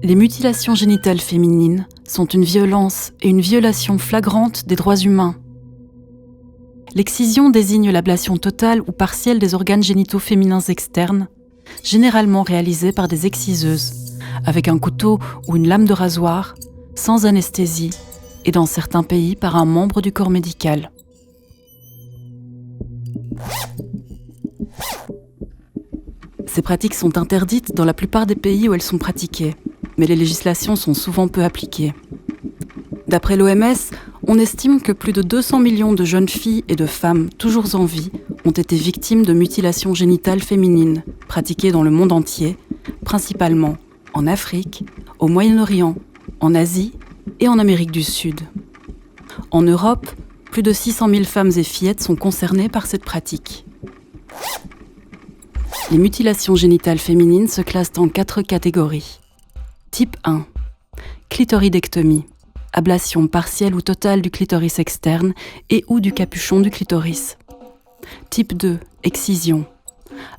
Les mutilations génitales féminines sont une violence et une violation flagrante des droits humains. L'excision désigne l'ablation totale ou partielle des organes génitaux féminins externes, généralement réalisée par des exciseuses, avec un couteau ou une lame de rasoir, sans anesthésie, et dans certains pays par un membre du corps médical. Ces pratiques sont interdites dans la plupart des pays où elles sont pratiquées, mais les législations sont souvent peu appliquées. D'après l'OMS, on estime que plus de 200 millions de jeunes filles et de femmes toujours en vie ont été victimes de mutilations génitales féminines pratiquées dans le monde entier, principalement en Afrique, au Moyen-Orient, en Asie et en Amérique du Sud. En Europe, plus de 600 000 femmes et fillettes sont concernées par cette pratique. Les mutilations génitales féminines se classent en 4 catégories. Type 1. Clitoridectomie. Ablation partielle ou totale du clitoris externe et ou du capuchon du clitoris. Type 2. Excision.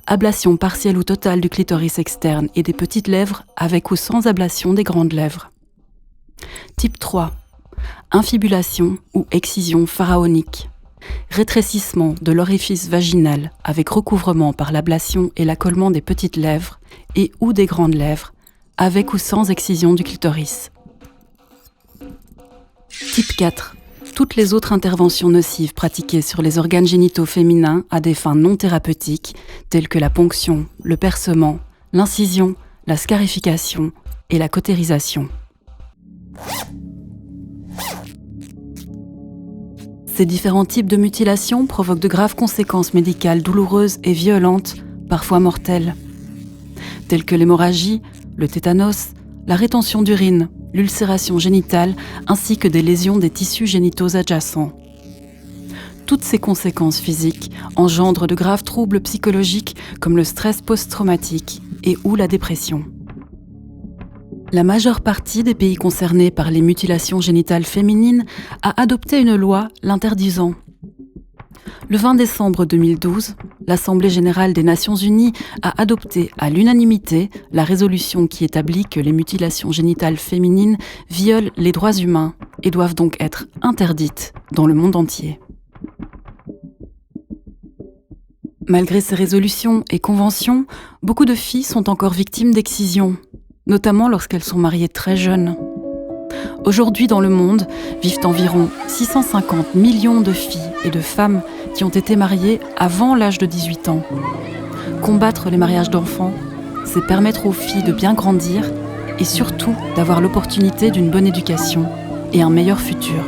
Ablation partielle ou totale du clitoris externe et des petites lèvres avec ou sans ablation des grandes lèvres. Type 3. Infibulation ou excision pharaonique. Rétrécissement de l'orifice vaginal avec recouvrement par l'ablation et l'accollement des petites lèvres et ou des grandes lèvres avec ou sans excision du clitoris. Type 4. Toutes les autres interventions nocives pratiquées sur les organes génitaux féminins à des fins non thérapeutiques, telles que la ponction, le percement, l'incision, la scarification et la cautérisation. Ces différents types de mutilations provoquent de graves conséquences médicales douloureuses et violentes, parfois mortelles, telles que l'hémorragie, le tétanos, la rétention d'urine, l'ulcération génitale, ainsi que des lésions des tissus génitaux adjacents. Toutes ces conséquences physiques engendrent de graves troubles psychologiques comme le stress post-traumatique et ou la dépression. La majeure partie des pays concernés par les mutilations génitales féminines a adopté une loi l'interdisant. Le 20 décembre 2012, l'Assemblée générale des Nations unies a adopté à l'unanimité la résolution qui établit que les mutilations génitales féminines violent les droits humains et doivent donc être interdites dans le monde entier. Malgré ces résolutions et conventions, beaucoup de filles sont encore victimes d'excisions, notamment lorsqu'elles sont mariées très jeunes. Aujourd'hui, dans le monde, vivent environ 650 millions de filles et de femmes qui ont été mariées avant l'âge de 18 ans. Combattre les mariages d'enfants, c'est permettre aux filles de bien grandir et surtout d'avoir l'opportunité d'une bonne éducation et un meilleur futur.